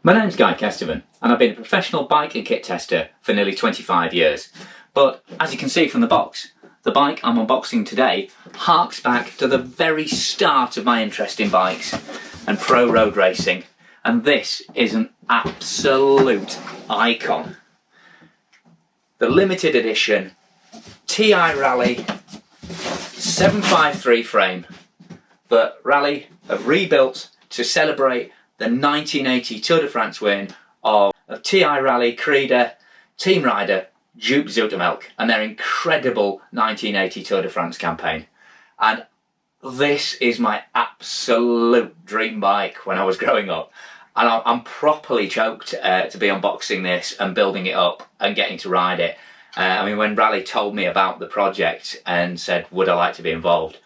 My name's Guy Kestevan, and I've been a professional bike and kit tester for nearly 25 years. But as you can see from the box, the bike I'm unboxing today harks back to the very start of my interest in bikes and pro road racing. And this is an absolute icon. The limited edition Ti-Raleigh 753 frame that Raleigh have rebuilt to celebrate the 1980 Tour de France win of Ti-Raleigh Creeder team rider Duke Zoetemelk and their incredible 1980 Tour de France campaign. And this is my absolute dream bike when I was growing up. And I'm properly choked to be unboxing this and building it up and getting to ride it. I mean, when Raleigh told me about the project and said, would I like to be involved,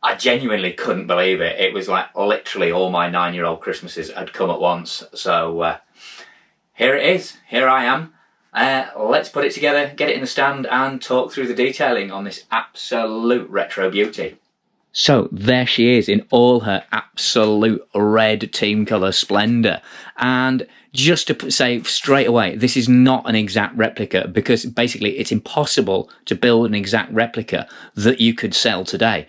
I genuinely couldn't believe it. It was like literally all my 9-year-old Christmases had come at once. So here it is, here I am. Let's put it together, get it in the stand and talk through the detailing on this absolute retro beauty. So there she is in all her absolute red team colour splendour. And just to say straight away, this is not an exact replica because basically it's impossible to build an exact replica that you could sell today.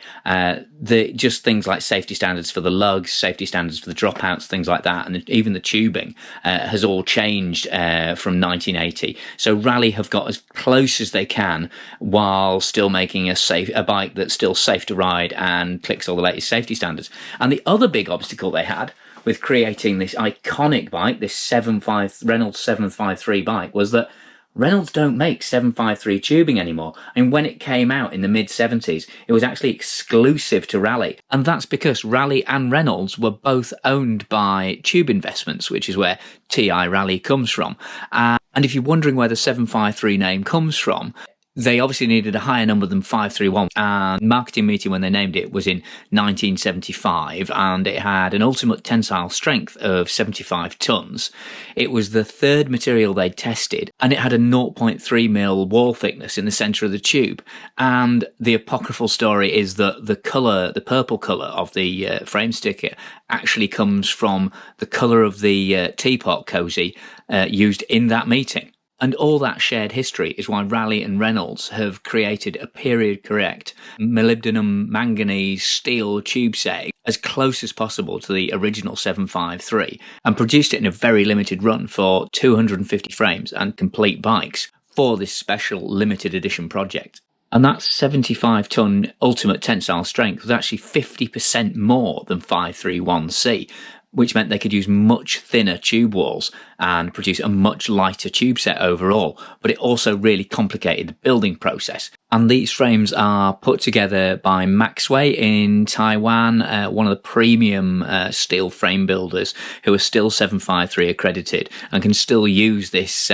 Just things like safety standards for the lugs, safety standards for the dropouts, things like that, and even the tubing has all changed from 1980. So Raleigh have got as close as they can while still making a bike that's still safe to ride and clicks all the latest safety standards. And the other big obstacle they had with creating this iconic bike, this Reynolds 753 bike, was that Reynolds don't make 753 tubing anymore. And when it came out in the mid-70s, it was actually exclusive to Raleigh. And that's because Raleigh and Reynolds were both owned by Tube Investments, which is where Ti-Raleigh comes from. And if you're wondering where the 753 name comes from, they obviously needed a higher number than 531, and marketing meeting when they named it was in 1975, and it had an ultimate tensile strength of 75 tons. It was the third material they'd tested, and it had a 0.3mm wall thickness in the centre of the tube. And the apocryphal story is that the colour, the purple colour of the frame sticker actually comes from the colour of the teapot cosy used in that meeting. And all that shared history is why Raleigh and Reynolds have created a period-correct molybdenum manganese steel tube set as close as possible to the original 753 and produced it in a very limited run for 250 frames and complete bikes for this special limited edition project. And that 75-ton ultimate tensile strength was actually 50% more than 531C, which meant they could use much thinner tube walls and produce a much lighter tube set overall. But it also really complicated the building process. And these frames are put together by Maxway in Taiwan, one of the premium steel frame builders who are still 753 accredited and can still use this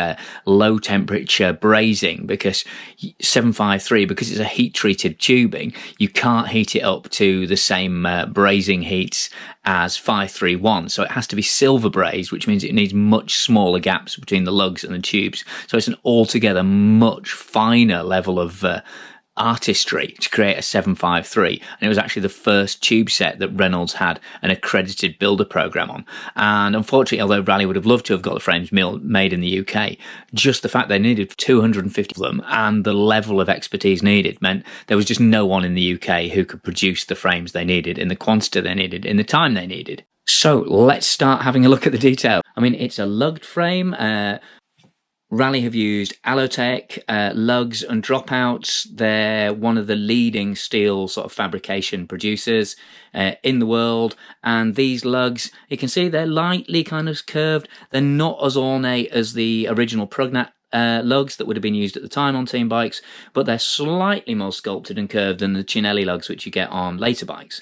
low temperature brazing, because 753, because it's a heat treated tubing, you can't heat it up to the same brazing heats as 531. So it has to be silver brazed, which means it needs much smaller gaps between the lugs and the tubes. So it's an altogether much finer level of artistry to create a 753, and it was actually the first tube set that Reynolds had an accredited builder program on. And unfortunately, although Raleigh would have loved to have got the frames made in the UK, just the fact they needed 250 of them and the level of expertise needed meant there was just no one in the UK who could produce the frames they needed in the quantity they needed in the time they needed. So let's start having a look at the detail. I mean, it's a lugged frame. Raleigh have used Allotech lugs and dropouts. They're one of the leading steel sort of fabrication producers in the world. And these lugs, you can see they're lightly kind of curved. They're not as ornate as the original Prugnat lugs that would have been used at the time on team bikes, but they're slightly more sculpted and curved than the Cinelli lugs which you get on later bikes.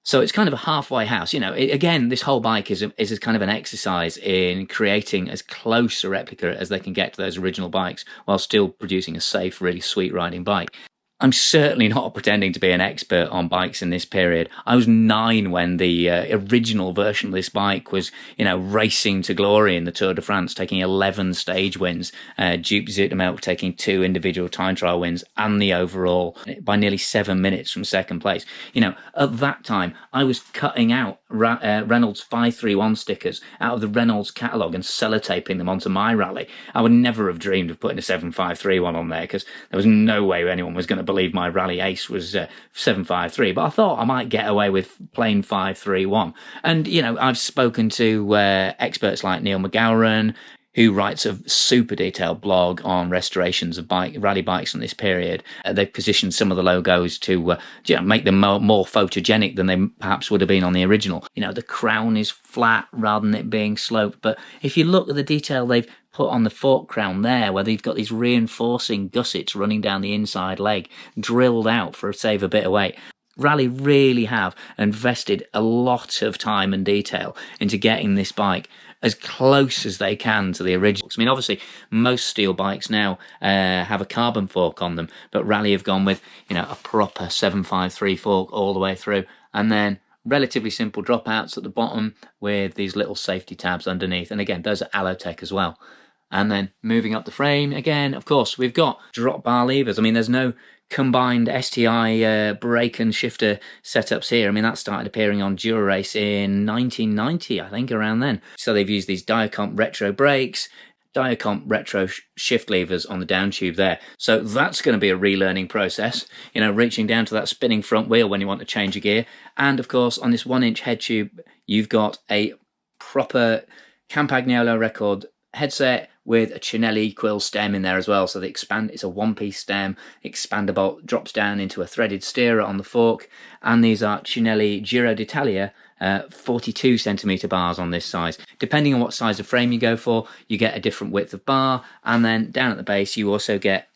So it's kind of a halfway house. You know, again, this whole bike is a kind of an exercise in creating as close a replica as they can get to those original bikes while still producing a safe, really sweet riding bike. I'm certainly not pretending to be an expert on bikes in this period. I was 9 when the original version of this bike was, racing to glory in the Tour de France, taking 11 stage wins, Duke Zoetemelk taking 2 individual time trial wins, and the overall by nearly 7 minutes from second place. At that time, I was cutting out Reynolds 531 stickers out of the Reynolds catalogue and sellotaping them onto my Raleigh. I would never have dreamed of putting a 7531 on there, because there was no way anyone was going to believe my Raleigh Ace was 753. But I thought I might get away with plain 531. And, you know, I've spoken to experts like Neil McGowran, who writes a super detailed blog on restorations of rally bikes from this period. They've positioned some of the logos to make them more photogenic than they perhaps would have been on the original. You know, the crown is flat rather than it being sloped. But if you look at the detail they've put on the fork crown there, where they've got these reinforcing gussets running down the inside leg, drilled out for save a bit of weight. Raleigh really have invested a lot of time and detail into getting this bike as close as they can to the originals. I mean, obviously, most steel bikes now have a carbon fork on them, but Raleigh have gone with, you know, a proper 753 fork all the way through, and then relatively simple dropouts at the bottom with these little safety tabs underneath. And again, those are Allotech as well. And then moving up the frame, again, of course, we've got drop bar levers. I mean, there's no combined STI brake and shifter setups here. I mean, that started appearing on Dura-Race in 1990, I think, around then. So they've used these Diacomp retro brakes, Diacomp retro shift levers on the down tube there. So that's going to be a relearning process, you know, reaching down to that spinning front wheel when you want to change a gear. And of course, on this 1-inch head tube, you've got a proper Campagnolo record headset with a Cinelli quill stem in there as well. So it's a one-piece stem, expander drops down into a threaded steerer on the fork, and these are Cinelli Giro d'Italia 42 centimeter bars on this size. Depending on what size of frame you go for, you get a different width of bar, and then down at the base you also get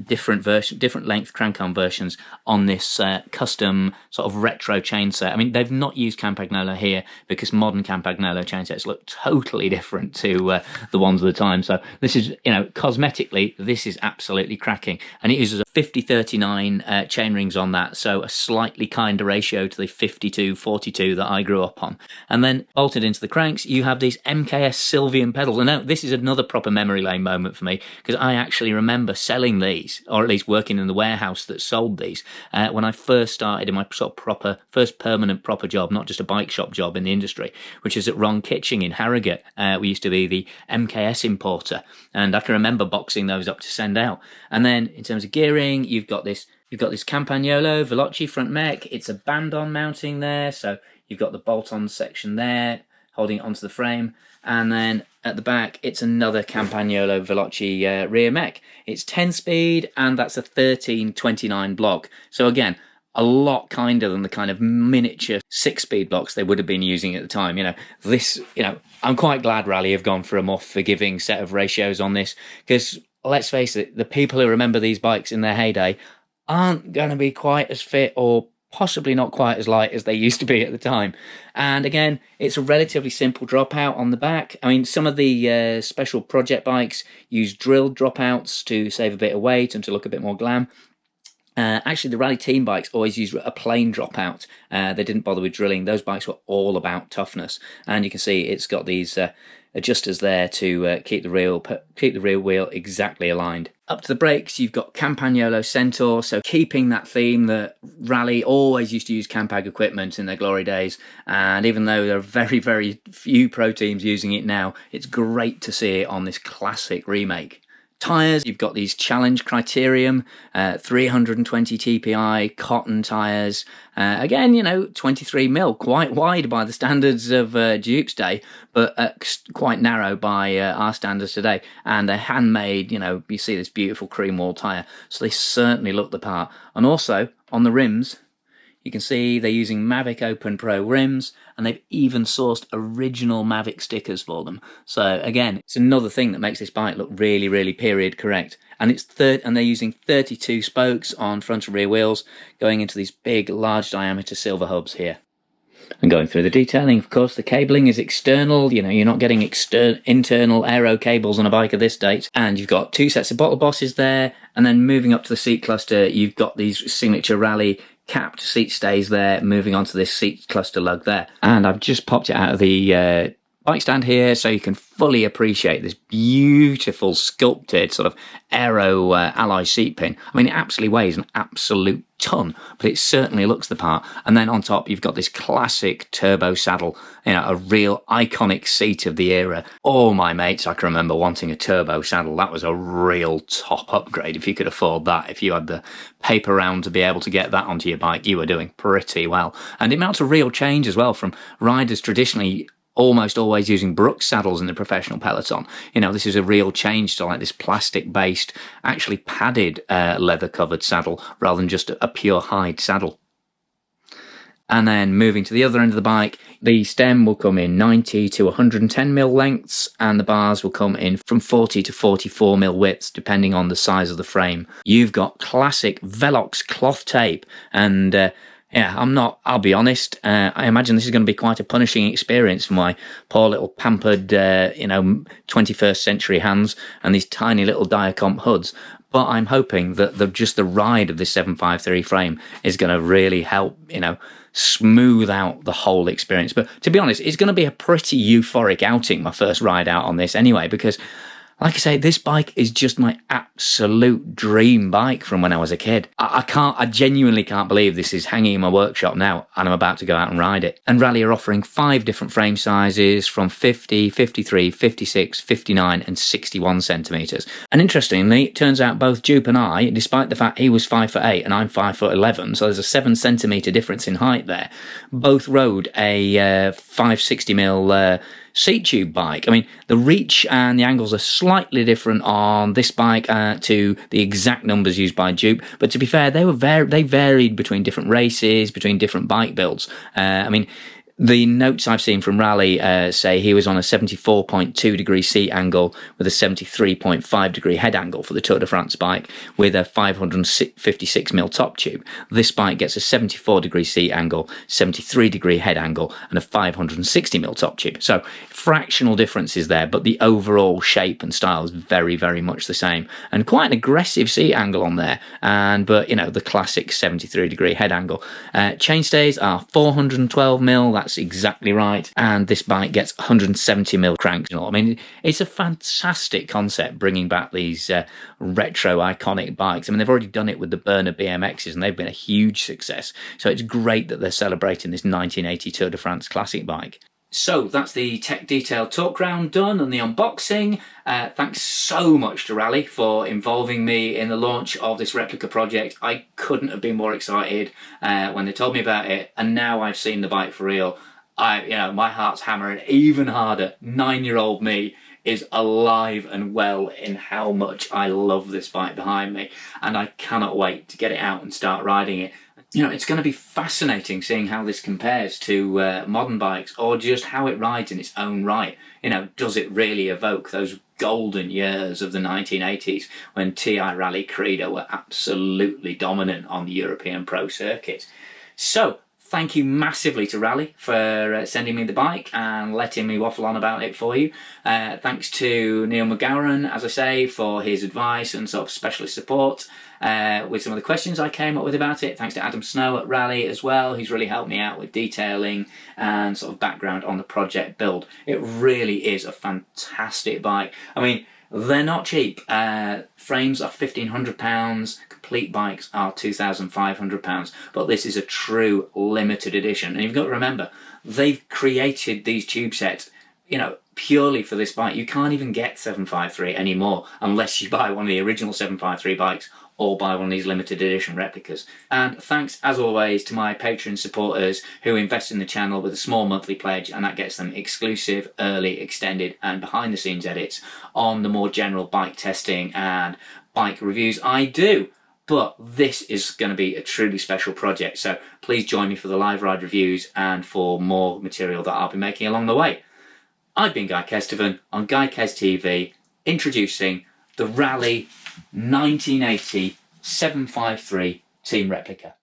different length crank arm versions on this custom sort of retro chain set. I mean, they've not used Campagnolo here because modern Campagnolo chain sets look totally different to the ones of the time. So this is, you know, cosmetically, this is absolutely cracking. And it uses a 50-39 chain rings on that, so a slightly kinder ratio to the 52-42 that I grew up on. And then bolted into the cranks, you have these MKS Sylvian pedals. And now this is another proper memory lane moment for me, because I actually remember selling these, or at least working in the warehouse that sold these, when I first started in my sort of first permanent proper job, not just a bike shop job in the industry, which is at Ron Kitching in Harrogate. We used to be the MKS importer, and I can remember boxing those up to send out. And then in terms of gearing, you've got this Campagnolo Veloci front mech. It's a band-on mounting there, so you've got the bolt-on section there holding it onto the frame, and then at the back it's another Campagnolo Veloci rear mech. It's 10-speed, and that's a 1329 block. So again, a lot kinder than the kind of miniature 6-speed blocks they would have been using at the time. You know, this, you know, I'm quite glad Raleigh have gone for a more forgiving set of ratios on this, because let's face it, the people who remember these bikes in their heyday aren't going to be quite as fit, or possibly not quite as light as they used to be at the time. And again, it's a relatively simple dropout on the back. I mean, some of the special project bikes use drilled dropouts to save a bit of weight and to look a bit more glam. Actually, the Raleigh team bikes always use a plain dropout. They didn't bother with drilling. Those bikes were all about toughness. And you can see it's got these adjusters there to keep the rear wheel exactly aligned. Up to the brakes, you've got Campagnolo Centaur, so keeping that theme that Raleigh always used to use Campag equipment in their glory days, and even though there are very, very few pro teams using it now, it's great to see it on this classic remake. Tyres, you've got these Challenge Criterium 320 TPI cotton tyres. Again, you know, 23mm, quite wide by the standards of Duke's day, but quite narrow by our standards today. And they're handmade, you know, you see this beautiful cream wall tyre. So they certainly look the part. And also, on the rims, you can see they're using Mavic Open Pro rims, and they've even sourced original Mavic stickers for them. So again, it's another thing that makes this bike look really, really period correct. And and they're using 32 spokes on front and rear wheels, going into these big, large diameter silver hubs here. And going through the detailing, of course, the cabling is external. You know, you're not getting internal aero cables on a bike of this date. And you've got 2 sets of bottle bosses there. And then moving up to the seat cluster, you've got these signature Raleigh capped seat stays there, moving on to this seat cluster lug there. And I've just popped it out of the bike stand here so you can fully appreciate this beautiful sculpted sort of aero alloy seat pin. I mean, it absolutely weighs an absolute ton, but it certainly looks the part. And then on top, you've got this classic turbo saddle, you know, a real iconic seat of the era. All my mates, I can remember wanting a turbo saddle. That was a real top upgrade if you could afford that. If you had the paper round to be able to get that onto your bike, you were doing pretty well. And it amounts a real change as well from riders traditionally almost always using Brooks saddles in the professional peloton. You know, this is a real change to like this plastic-based, actually padded leather-covered saddle rather than just a pure hide saddle. And then moving to the other end of the bike, the stem will come in 90 to 110mm lengths, and the bars will come in from 40 to 44mm widths, depending on the size of the frame. You've got classic Velox cloth tape, and yeah, I'll be honest, I imagine this is going to be quite a punishing experience for my poor little pampered, 21st century hands and these tiny little Diacomp hoods. But I'm hoping that just the ride of this 753 frame is going to really help, smooth out the whole experience. But to be honest, it's going to be a pretty euphoric outing, my first ride out on this anyway, because like I say, this bike is just my absolute dream bike from when I was a kid. I genuinely can't believe this is hanging in my workshop now and I'm about to go out and ride it. And Raleigh are offering 5 different frame sizes from 50, 53, 56, 59 and 61 centimetres. And interestingly, it turns out both Jupe and I, despite the fact he was 5'8" and I'm 5'11", so there's a 7 centimetre difference in height there, both rode a 560mm seat tube bike. I mean, the reach and the angles are slightly different on this bike to the exact numbers used by Jupe, but to be fair, they varied between different races, between different bike builds. I mean, the notes I've seen from Raleigh say he was on a 74.2 degree seat angle with a 73.5 degree head angle for the Tour de France bike with a 556mm top tube. This bike gets a 74 degree seat angle, 73 degree head angle and a 560mm top tube. So fractional differences there, but the overall shape and style is very, very much the same. And quite an aggressive seat angle on there, but the classic 73 degree head angle. Chainstays are 412mm, that's exactly right, and this bike gets 170mm cranks. I mean, it's a fantastic concept bringing back these retro iconic bikes. I mean, they've already done it with the Burner BMXs and they've been a huge success, so it's great that they're celebrating this 1980 Tour de France classic bike. So that's the tech detail talk round done and the unboxing. Thanks so much to Raleigh for involving me in the launch of this replica project. I couldn't have been more excited when they told me about it, and now I've seen the bike for real. My heart's hammering even harder. 9-year-old me is alive and well in how much I love this bike behind me, and I cannot wait to get it out and start riding it. It's going to be fascinating seeing how this compares to modern bikes, or just how it rides in its own right. Does it really evoke those golden years of the 1980s when Ti-Raleigh Credo were absolutely dominant on the European pro circuit? So, thank you massively to Raleigh for sending me the bike and letting me waffle on about it for you. Thanks to Neil McGowan, as I say, for his advice and sort of specialist support with some of the questions I came up with about it. Thanks to Adam Snow at Raleigh as well, who's really helped me out with detailing and sort of background on the project build. It really is a fantastic bike. I mean, they're not cheap. Frames are £1,500, complete bikes are £2,500, but this is a true limited edition. And you've got to remember, they've created these tube sets, purely for this bike. You can't even get 753 anymore unless you buy one of the original 753 bikes or buy one of these limited edition replicas. And thanks, as always, to my Patreon supporters who invest in the channel with a small monthly pledge, and that gets them exclusive, early, extended and behind the scenes edits on the more general bike testing and bike reviews I do. But this is going to be a truly special project, so please join me for the live ride reviews and for more material that I'll be making along the way. I've been Guy Kestevan on Guy Kes TV, introducing the Raleigh 1980 753 Team Replica.